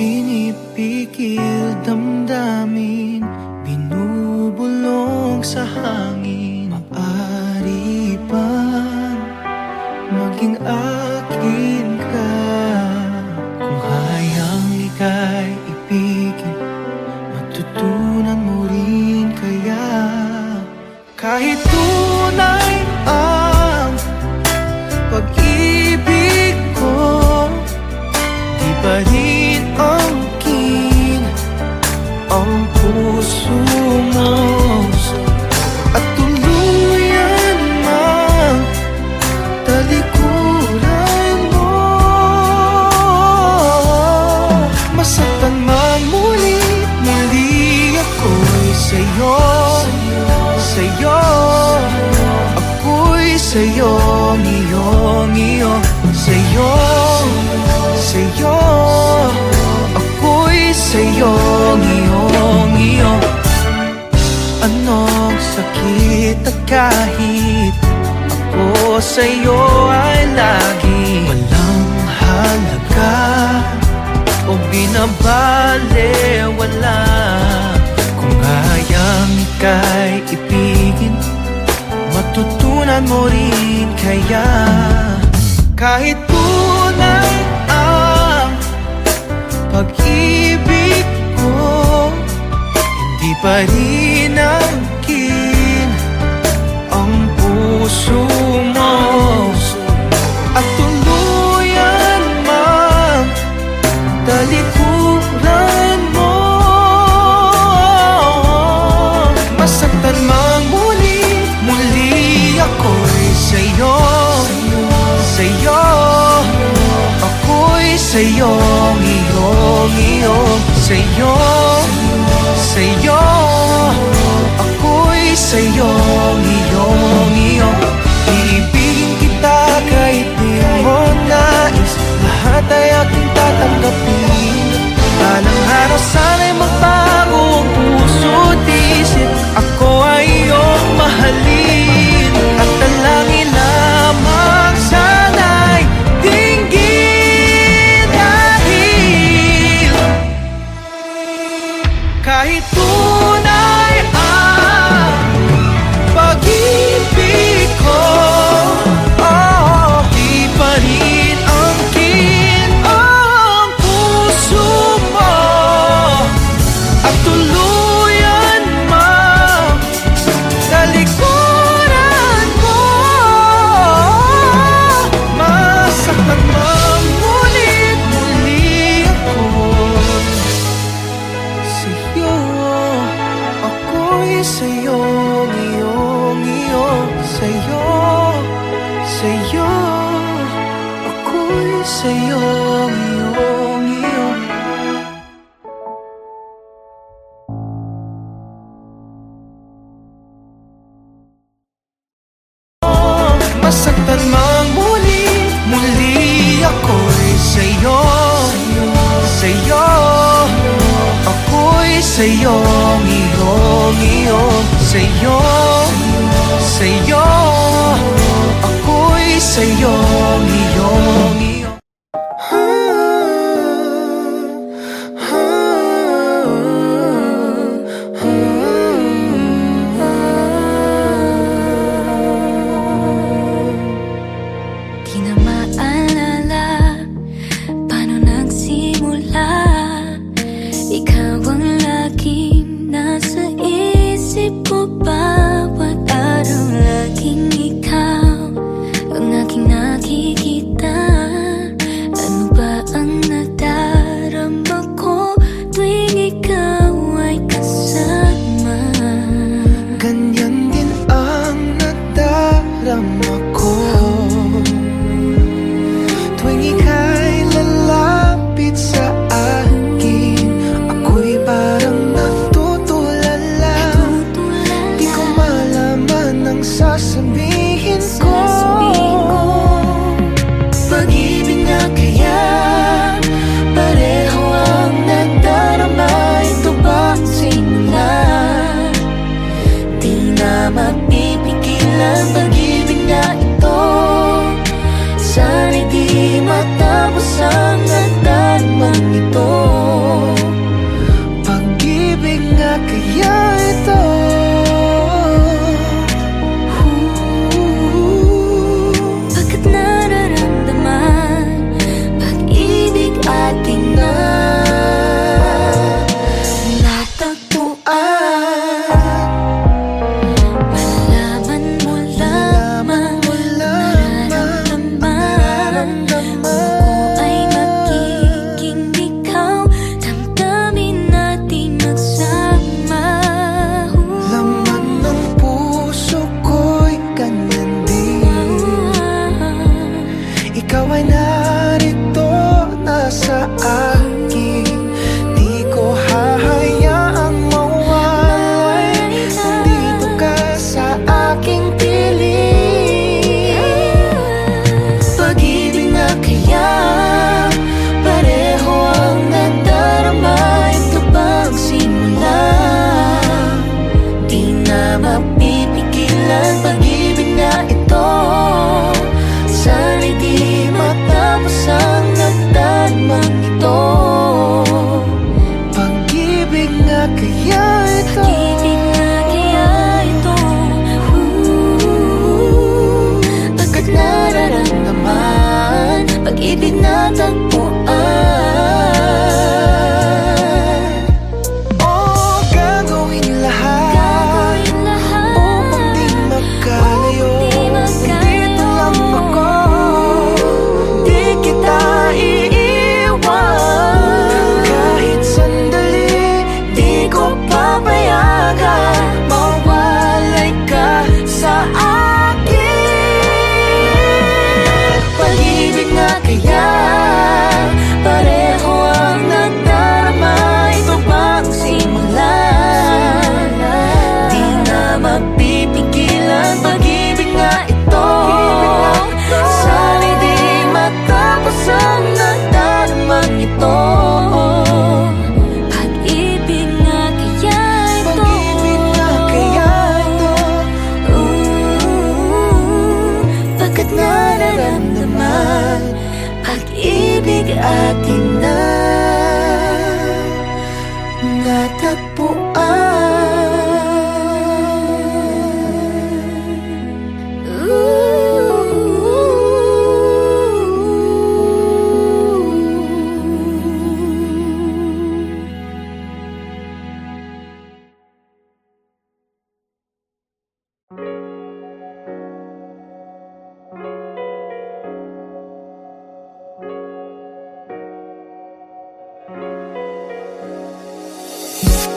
Pinipigil damdamin, binubulong sa hangin. Maaari bang maging akin ka? Kung hayang ika'y ibigin, matutunan mo rin kaya. Kahit tunay ang pag-ibig ko, di pa rin angkin ang puso mo. At tuluyan mang talikuran mo, masaktan man muli, muli ako'y sa'yo, sa'yo. Ako'y sa'yo, ngiyong iyo, sa'yo, sa'yo. Ako'y sa'yo, ngiyong iyo. Anong sakit at kahit ako sa'yo ay lagi walang halaga o binabalewala. Kung hayang ika'y ibigin, matutunan mo rin kaya. Kahit tunay ang pag-ibig ko, hindi pa rin angkin ang puso mo. At tuluyan mang talikuran mo, masaktan mang muli, muli ako'y sa'yo, sa'yo. Ako'y sa'yo, ngiyong iyo, sa'yo, sa'yo. Ako'y sa'yo, ngiyong iyo. Iibigin kita kahit di mo nais, lahat ay aking tatanggapin. Balang araw sana'y magbago ang puso't isip, ako ay iyong mahalin. At dalangin lamang sana'y dinggin, dahil kahit tunay ang pag-ibig ko, di pa rin angkin ang puso mo. At tuluyan mang talikuran mo, masaktan mang ngunit muli ako sa'yo. Ako'y sa'yo, ngiyong iyo, sa'yo, sa'yo. Ako'y sa'yo, ngiyong iyo. Masaktan mang muli, muli ako'y sa'yo, sa'yo. Ako'y sa'yo, ngiyong iyo, sa'yo, sa'yo. Ako'y sa'yo, ngiyong iyo. Di na maalala paano nagsimula. Ikaw ang laging nasa isip ko, bawat araw laging ikaw ang aking nakikita. Ano ba ang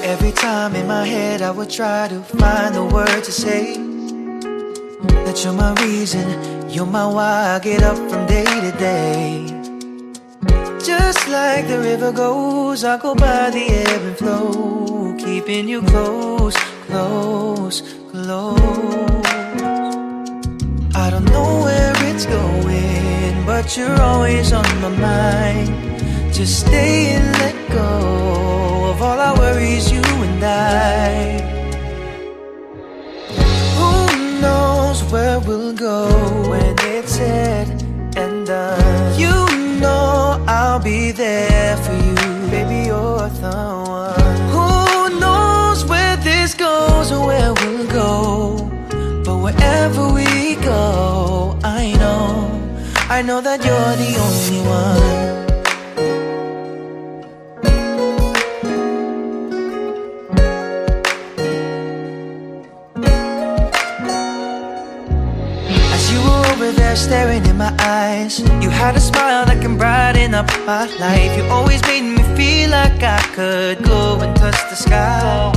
Every time in my head I would try to find the words to say that you're my reason, you're my why I get up from day to day. Just like the river goes, I go by the ebb and flow, keeping you close, close, close. I don't know where it's going, but you're always on my mind. Just stay and let go of all our worries, you and I. Who knows where we'll go when it's said and done? You know I'll be there for you, baby, you're the one. Who knows where this goes or where we'll go, but wherever we go, I know that you're the only one. Staring in my eyes, you had a smile that can brighten up my life. You always made me feel like I could go and touch the sky.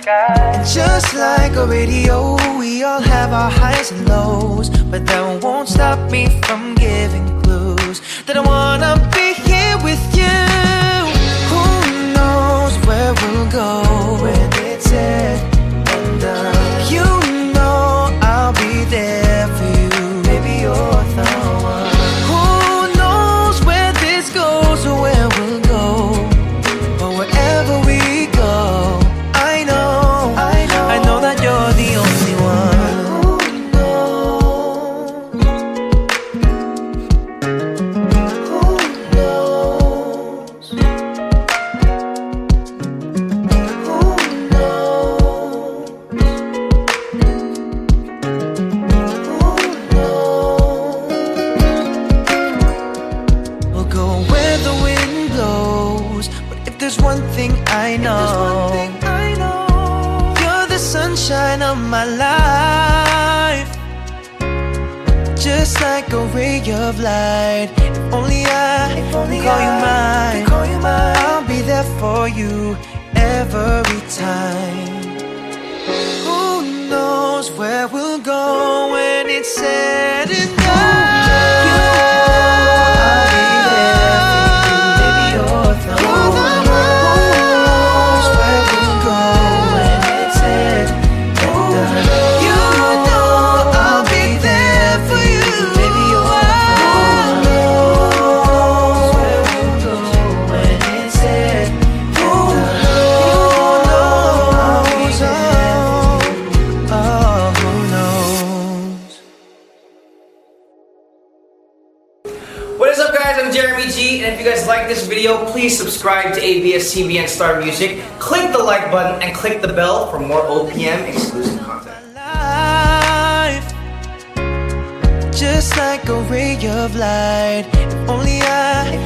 And just like a radio, we all have our highs and lows, but that won't stop me from giving clues that I wanna be here with you. Who knows where we'll go when it's said and done? You know I'll be there for you, you're the one. Who knows where this goes or where we'll go, but wherever we go, I know that you're the only one. Who knows? Who knows? Who knows? There's one thing I know, you're the sunshine of my life. Just like a ray of light, if only I call you mine, I'll be there for you every time. Who knows where we'll go when it's said and done? What is up, guys? I'm Jeremy G, and if you guys like this video, please subscribe to ABS-CBN Star Music, click the like button, and click the bell for more OPM exclusive content. Just like a ray of light, if only I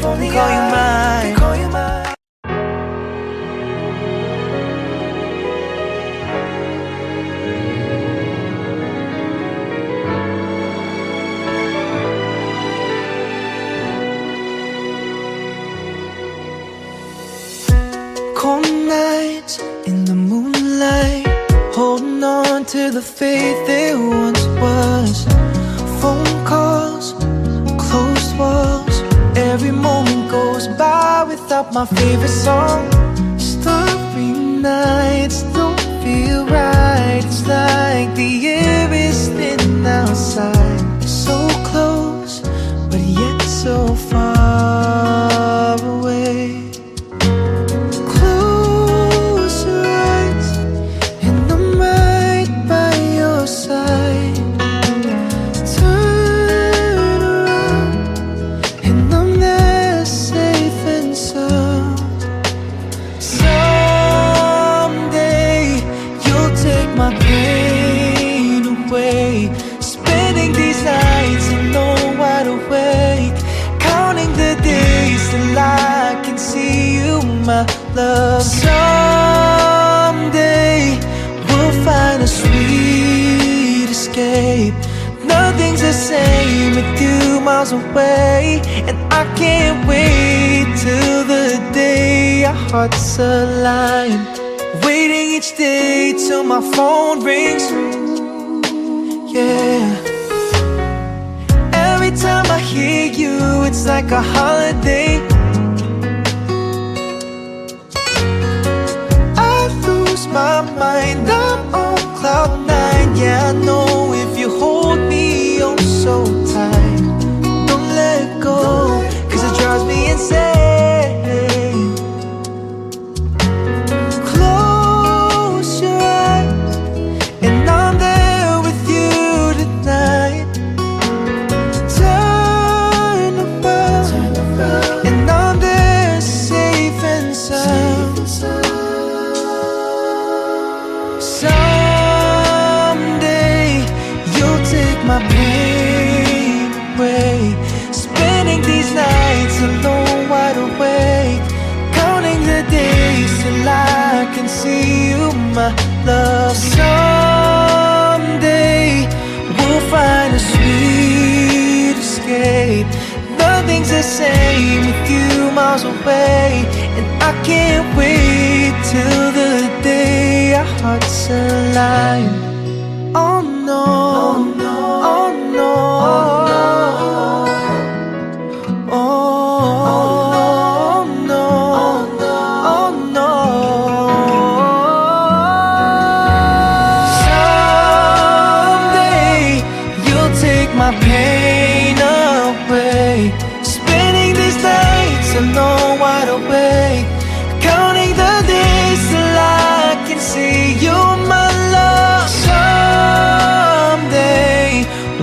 call you mine. Cold nights in the moonlight, holding on to the faith there once was. Phone calls, closed walls, every moment goes by without my favorite song. Starry nights don't feel right, it's like the air is thin outside. So close, but yet so far away. Love. Someday we'll find a sweet escape. Nothing's the same with you miles away, and I can't wait till the day our hearts align. waiting each day till my phone rings. Yeah. Every time I hear you, it's like a holiday. I lose my mind, I'm on cloud nine. Yeah, I know if you hold me oh so tight, don't let go, 'cause it drives me insane. Close your eyes and I'm there with you tonight. Turn around and I'm there safe and sound. Someday you'll take my pain away. Spending these nights alone, wide awake, counting the days till I can see you, my love. Someday we'll find a sweet escape. Nothing's the same with you miles away, and I can't wait till the day our hearts align. Oh no, oh no, oh no, oh no, oh no. Someday you'll take my pain away. Spending these nights alone, wide awake, counting the days till I can see you, my love. Someday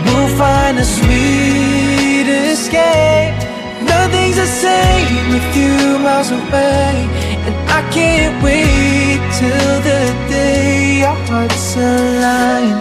we'll find a sweet escape. Nothing's the same with you miles away, and I can't wait till the day our hearts align.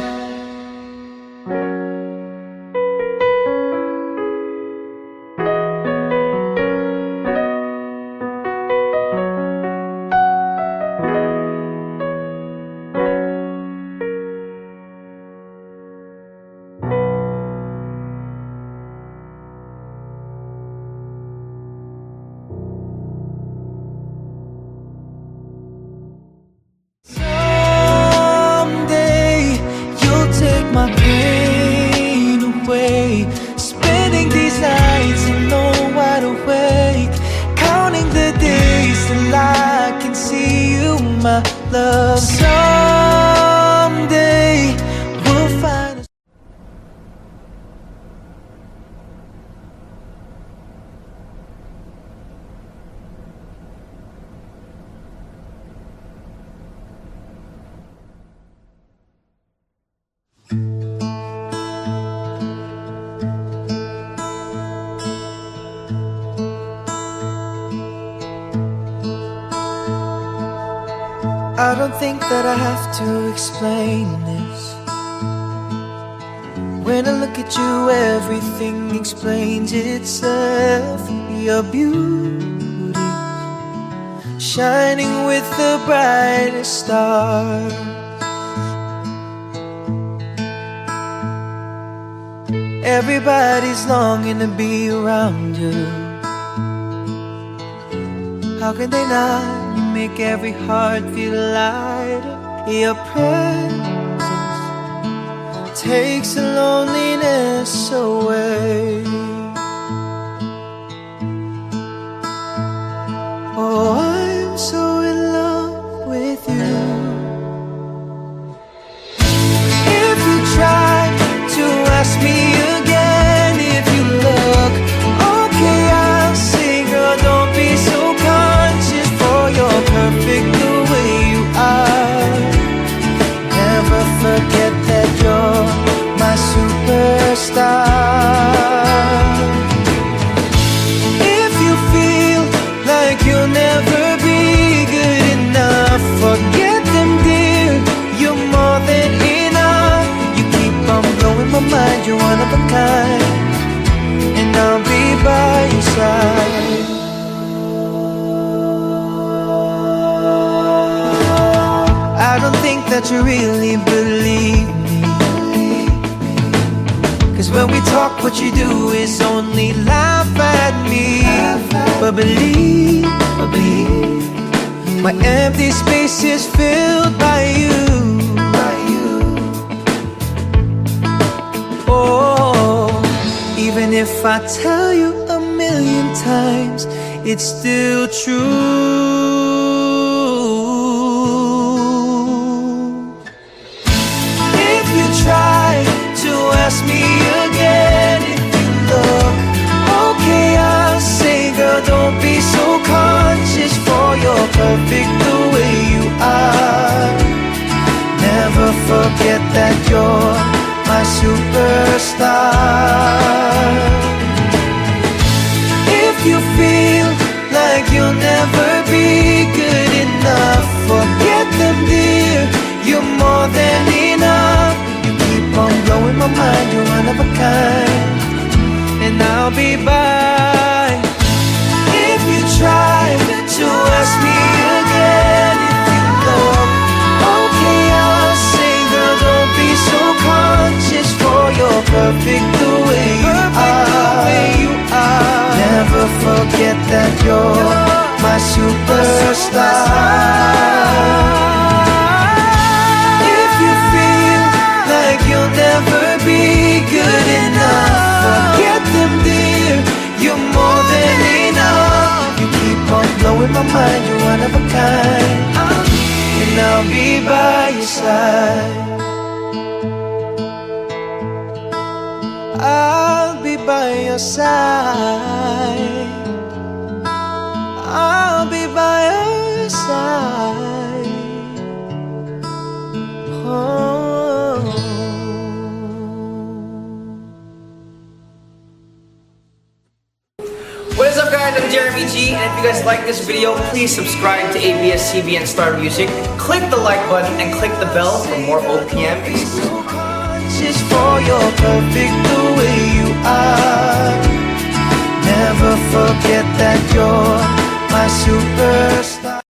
Someday you'll take my pain away. Spending these nights alone, wide awake, counting the days till I can see you, my love. Someday we'll find a I don't think that I have to explain this. When I look at you, everything explains itself. Your beauty shining with the brightest stars. Everybody's longing to be around you. How can they not? You make every heart feel lighter. Your presence takes the loneliness away. Oh, I'm so in love with you. If you try to ask me again, if you look okay, I'll say, girl, don't be so conscious, for you're perfect the way you are. Never forget that you're my superstar. If you feel like you'll never be good enough, forget them, dear, you're more than enough. You keep on blowing my mind, you're one of a kind, and I'll be by your side. I don't think that you really believe me, 'cause when we talk, what you do is only laugh at me. But believe My empty space is filled by you. Oh, even if I tell you a million times, it's still true. If you try to ask me again, if you look okay, I'll say, girl, don't be so conscious, for you're perfect the way you are. Never forget that you're my superstar. If you feel like you'll never be good enough, forget them, dear, you're more than enough. You keep on blowing my mind, you're one of a kind, and I'll be by. If you try to ask me again, if you look okay, I'll say, girl, don't be so conscious, for you're perfect the way you are. Never forget that you're my superstar. If you feel like you'll never be good enough, forget them, dear, you're more than enough. You keep on blowing my mind, you're one of a kind, and I'll be by your side. I'll be by your side. I'll be by your side. Oh. What is up, guys? I'm Jeremy G, and if you guys like this video, please subscribe to ABS-CBN Star Music, click the like button, and click the bell for more OPM exclusive. Just for you're perfect the way you are. Never forget that you're my superstar.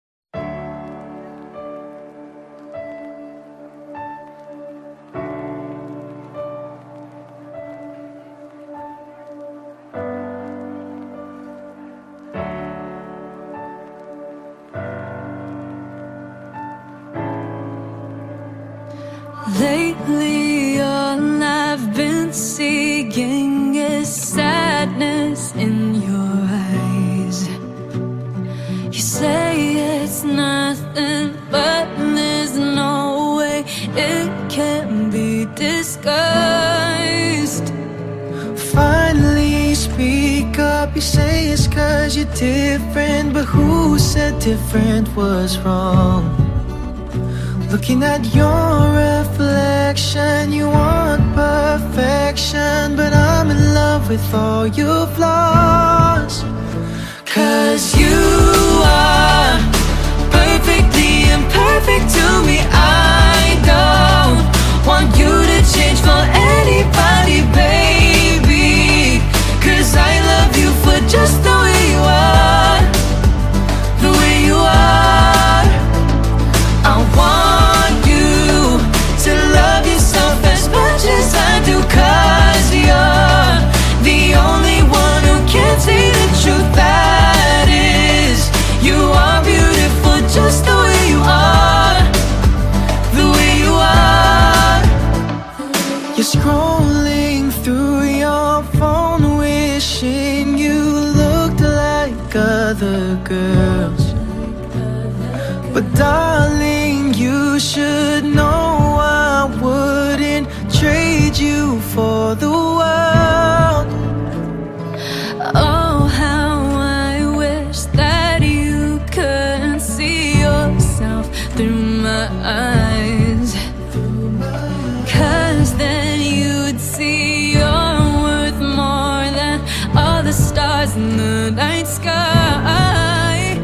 Lately, all I've been seeing is sadness in your eyes. You say it's nothing, but there's no way it can be disguised. Finally speak up, you say it's 'cause you're different, but who said different was wrong? Looking at your reflection, you want perfection, but I'm in love with all your flaws. 'Cause you are perfectly imperfect to me. I don't want you to change for anybody, baby, 'cause I love you for just the way you are. The way you are. I want you to love yourself as much as I do, 'cause you're the only one who can say the truth. That is, you are beautiful just the way you are. The way you are. You're scrolling through your phone, wishing you looked like other girls. But darling, you should know I wouldn't trade you for the world. Oh, how I wish that you could see yourself through my eyes, 'cause then you'd see you're worth more than all the stars in the night sky.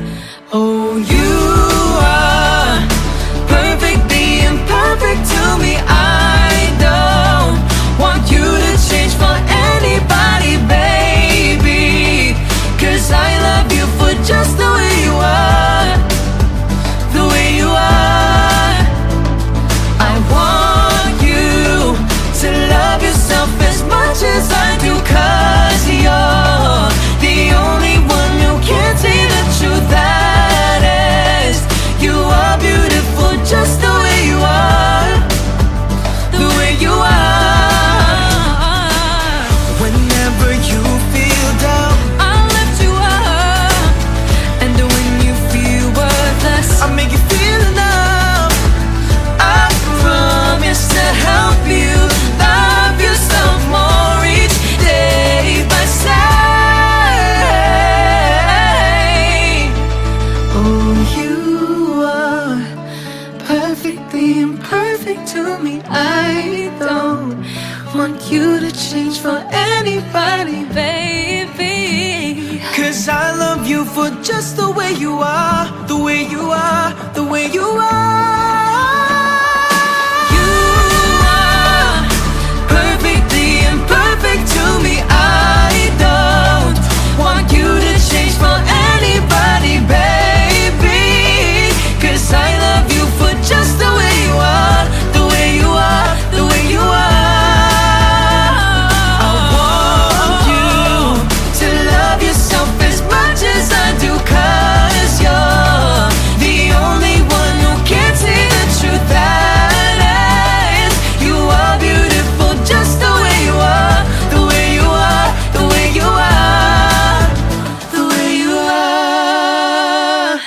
Oh, you are perfectly imperfect to me. I don't want you to change for anybody, baby, 'cause I love you for just the way you are. The way you are. to me. I don't want you to change for anybody, baby. 'Cause I love you for just the way you are, the way you are, the way you are. You are perfectly imperfect to me. I don't want you to change for anybody, baby. 'Cause I love you for just the way you are, the way you are, the way you are. I want you To love yourself as much as I do, 'cause you're the only one who can see the truth. That is, you are beautiful just the way you are, the way you are, the way you are, the way you are.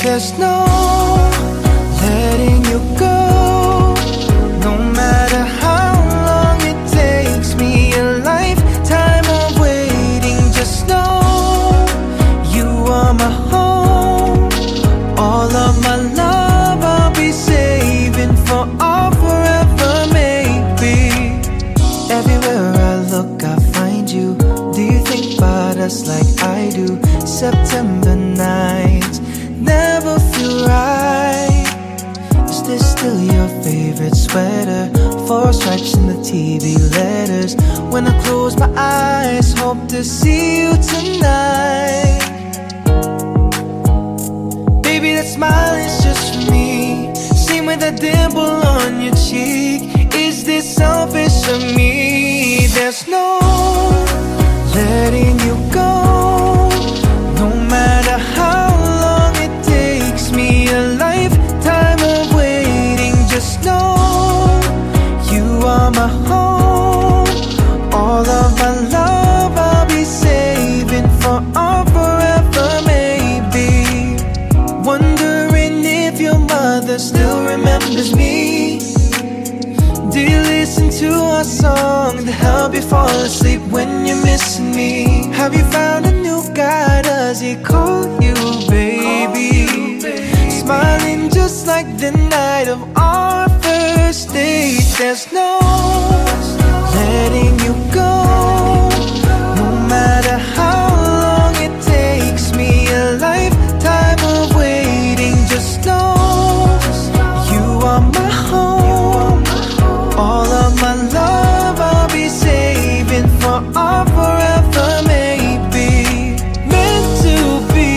There's no letting you go, no matter how long it takes me. A lifetime of waiting. Just know you are my home. All of my love I'll be saving for all forever, maybe. Everywhere I look I find you. Do you think about us like I do? September nights never feel right. Is this still your favorite sweater? 4 stripes in the TV letters. When I close my eyes, hope to see you tonight. Baby, that smile is just for me. Same with that dimple on your cheek. Is this selfish of me? There's no letting you go, no matter how long it takes me. A lifetime of waiting. Just know you are my home. All of my love I'll be saving for all forever, maybe. Wondering if your mother still remembers me. Do you listen to our song to help you fall asleep when you're missing me? Have you found a new guy? Does he call you baby? Smiling just like the night of our first date. There's no letting you go, no matter how long it takes me. A lifetime of waiting. Just know you are my home. All of my love I'll be saving for all forever, maybe. Meant to be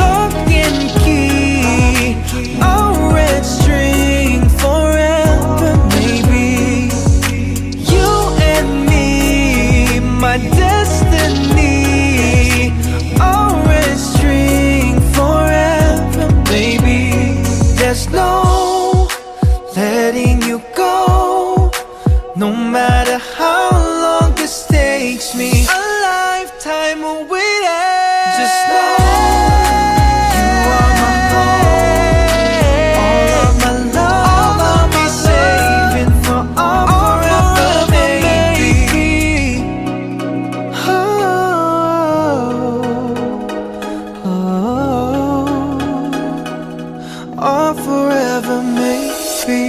lock and key, a red string forever, maybe. You and me, my destiny, a red string forever, baby. There's no letting you go, no matter how long this takes me. A lifetime of waiting. Just know you are my home. All of my love I'll be saving for all forever, baby. All forever, maybe.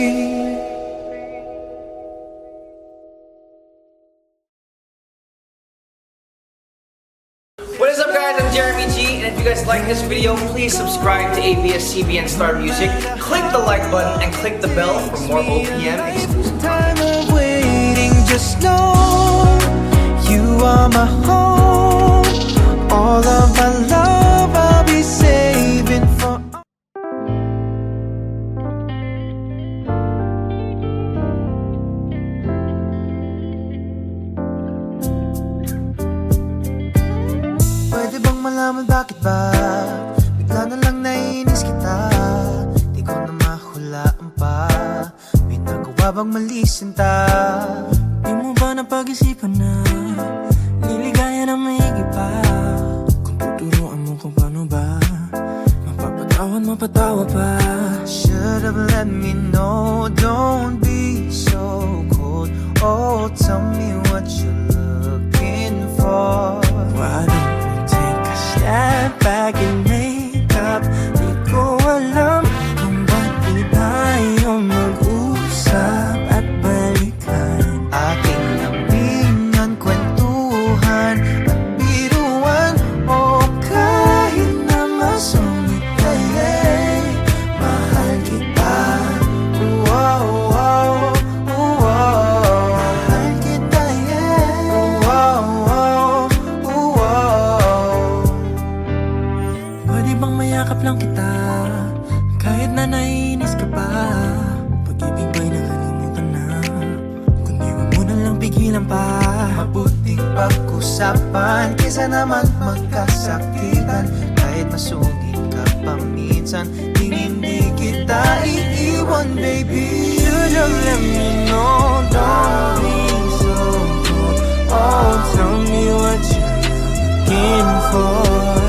What is up, guys? I'm Jeremy G, and if you guys like this video, please subscribe to ABS-CBN Star Music, click the like button, and click the bell for more OPM exclusive content. Time of waiting. Just know you are my home. All of my love I'll be saving for. Pwede bang malaman bakit ba bigla na lang naiinip habang malisinta. Di mo ba napag-isipan na liligaya na maigi pa? Kung tuturuan mo kung paano ba mapapatawan, mapatawa pa. Should have let me know, don't be so cold. Oh, tell me what you're looking for. Why don't we take a step back and make up? Di ko alam kung ba't di tayo mag-usap at balikan. Aking lambingan, kwentuhan at biruan. Oh, kahit na masungit kaya'y mahal kita. Wow, wow, wow. Mahal kita, yeah. Wow, wow, wow. Pwede bang mayakap lang kita kahit na naiinis ka pa? Pag-ibig ba'y nakalimutan na? Kundi huwag mo na lang pigilan pa. Mabuting pag-usapan kaysa naman magkasakitan. Kahit masungit ka pa minsan, hindi kita iiwan, baby. Should have let me know, don't be so cold. Oh, tell me what you're looking for.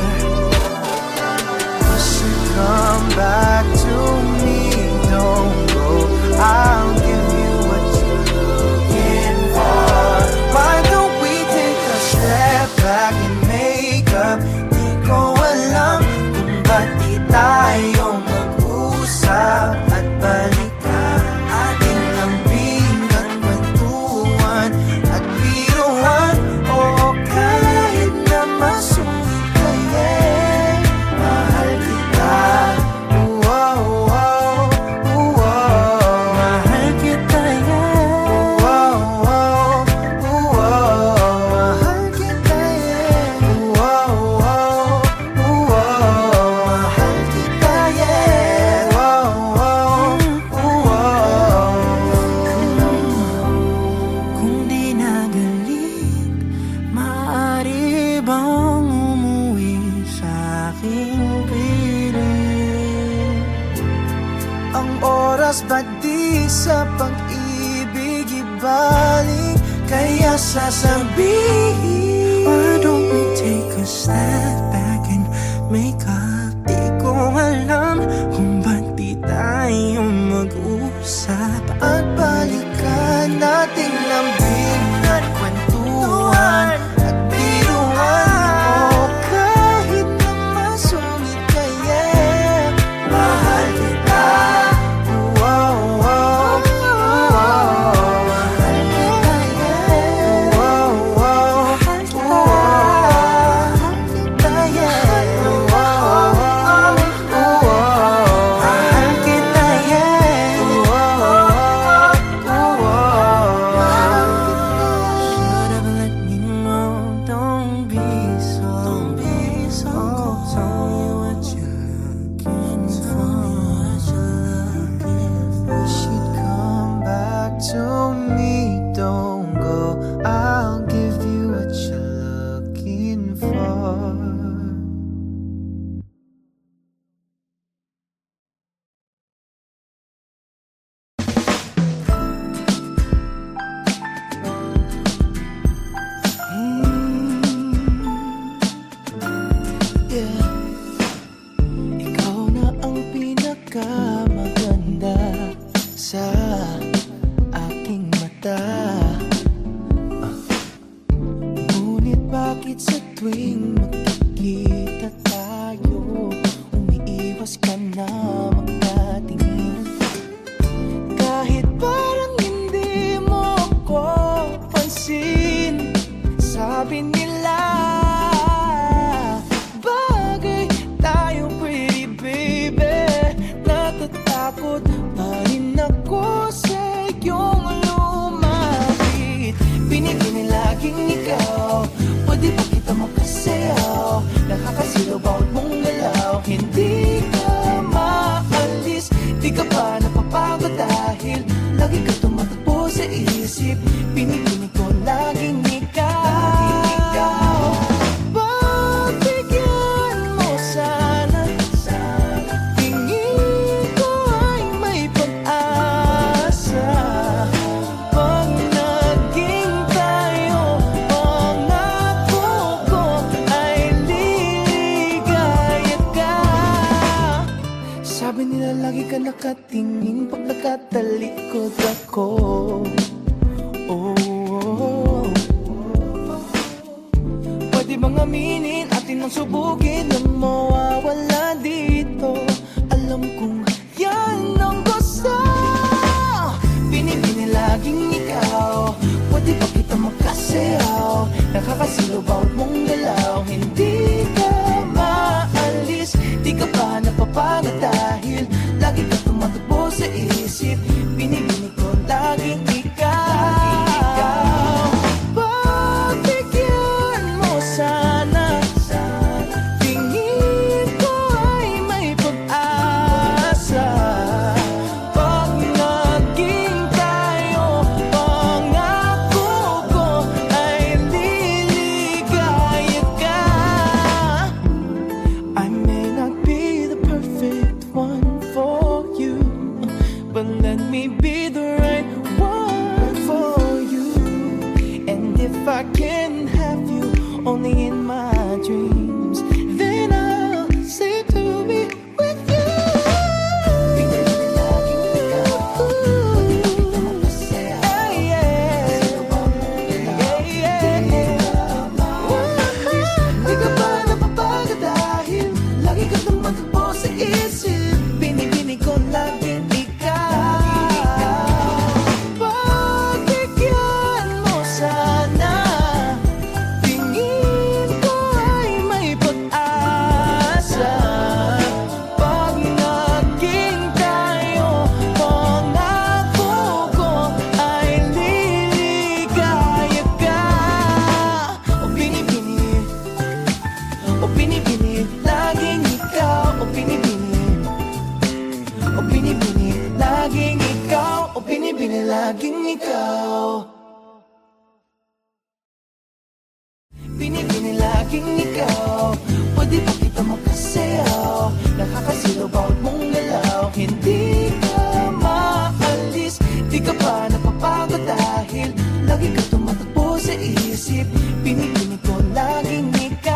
You should come back to me, don't go. I'll give you what you're looking for. Why don't we take a step back and make up? Di ko alam kung ba't di tayo mag-usap at balikan. Ating lambingan, kwentuhan at biruan. Oo, kahit na masungit kaya'y mahal kita. Wow, wow, wow. Mahal kita, yeah. Wow, wow, wow. Mahal kita, yeah. Wow, wow, wow. Mahal kita, yeah. Wow, wow, wow. Kung di na galing, maaari bang umuwi sa aking piling? Ang oras ba di sa pag-ibig ibalik? Kaya sasabihin, Why don't we take a step back and make up? Di ko alam kung ba't di tayo mag-usap at balikan nating lambingan, kwentuhan at biruan. Oh, kahit na masungit kaya, mahal kita. Wow, wow, wow. Mahal kita, yeah. Wow, wow, wow. Mahal kita, yeah. Wow, wow, wow. Mahal kita, yeah. Wow, wow. Should have let me know, don't be so cold. Tell me what you're looking for. You should come back to me, don't go. I'll give you what you're looking for. Yeah. Ikaw na ang pinakamaganda sa aking mata. Ngunit bakit sa tuwing magkikita tayo, umiiwas ka na magkatingin? Kahit parang hindi mo ko pansin, sabi nila bagay tayo, pretty baby. Natatakot pa rin ako sa iyong lumapit. Pinipili laging ikaw, pwede ba kita makasayaw? Nakakasilaw bawat mong galaw, hindi ka maalis. Di ka pa napapagod dahil lagi ka tumatakbo sa isip. Pinipili ko laging ikaw. Pagbigyan mo sana, tingin ko ay may pag-asa. ka nakatingin pag nakatalikod ako. Oh, pwede bang aminin atin ang subukin na mawawala dito? Alam kong yan ang gusto. Binibini laging ikaw. Pwede ba kita makasayaw? Nakakasilo bawat mong galaw. Hindi ka maalis, di ka pa napapagod dahil lagi ka tumatakbo sa isip. Binibini ko laging ikaw. Pagbigyan mo sana, tingin ko ay may pag-asa. Pag naging tayo, pangako ko ay liligaya ka. I may not be the perfect one for you, but let me be the right one for you. And if I can have you only in my dreams, then I'll say to be with you. Pinili laging ikaw. Pwede ba kita mapasayaw? Di ka ba napapagod dahil lagi ka tumatakbo sa isip? Binibini ko laging ikaw. Pagbigyan mo sana, tingin ko ay may pag-asa. Pag naging tayo, pangako ko ay liligaya ka. O binibini, laging ikaw. O binibini, laging ikaw. O binibini, laging ikaw. Binibini laging ikaw. Pwede ba kita makasayaw? Nakakasilo bawat mong galaw. Hindi ka maalis, di ka pa napapagod dahil lagi ka tumatakbo sa isip. Binibini ko laging ikaw.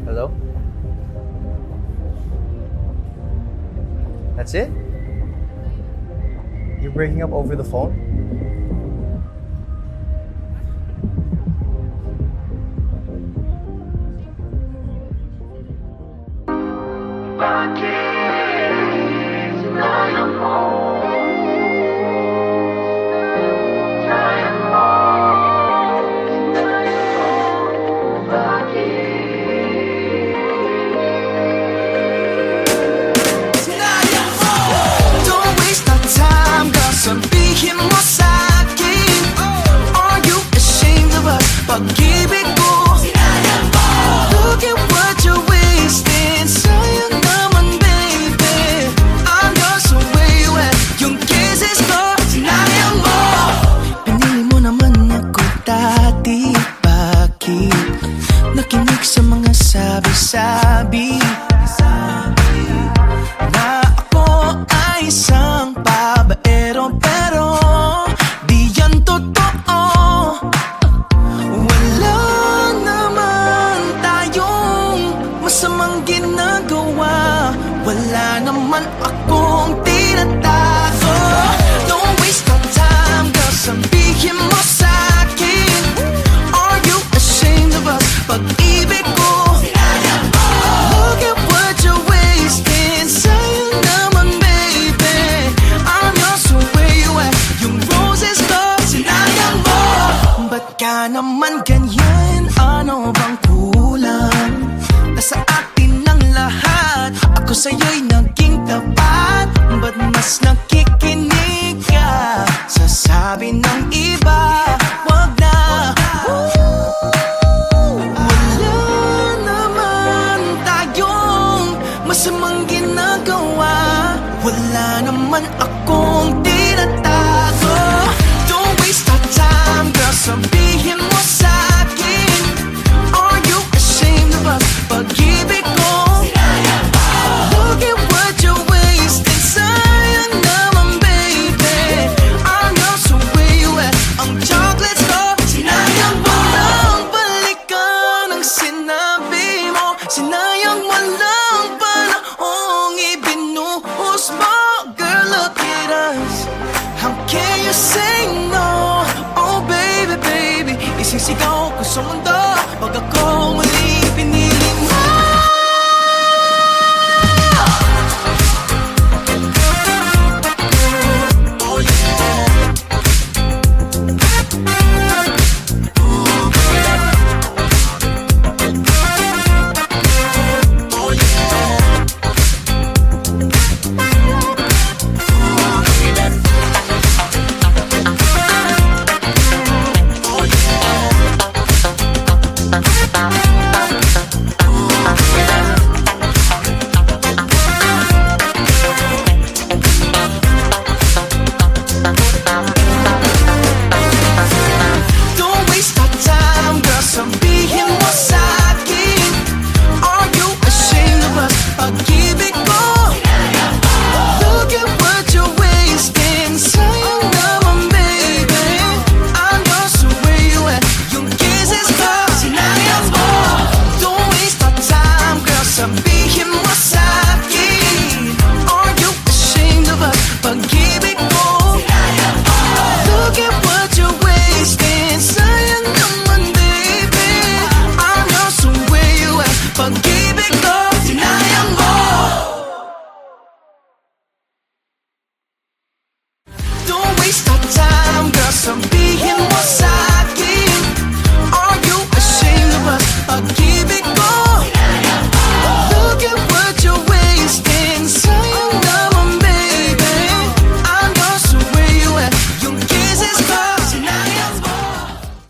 Hello? That's it? You're breaking up over the phone? Don't waste our time, girl. Sabihin mo sa'kin, are you ashamed of us? Pag-ibig ko, look at what you're wasting. Sayang naman, baby. I'm yours so way wet. Yung kisses ko, sinayang mo. Pinili mo naman ako dati. Bakit? Nakinig sa mga sabi-sabi na ako ay isang babaero, pero di yan totoo. Wala naman tayong masamang ginagawa. Wala naman akong tinatago. Don't waste our time, girl. Sabihin mo sa'kin, are you ashamed of us? Pag-ibig ko, look at what you're wasting. Sayang naman, baby. I'm yours so where you at? Yung roses ko, sinayang mo. Ba't ka naman ganyan? Ano bang kulang? Nasa atin ang lahat. Ako sa'yo'y naging tapat. Ba't mas nakikinig ka sa sabi ng iba? Wag na. Wala naman tayong masamang ginagawa. Wala naman akong tinatago. Don't waste our time, girl. Sabihin mo sa'kin, just say no. Oh baby, baby, isisigaw ko sa mundo pag ako muli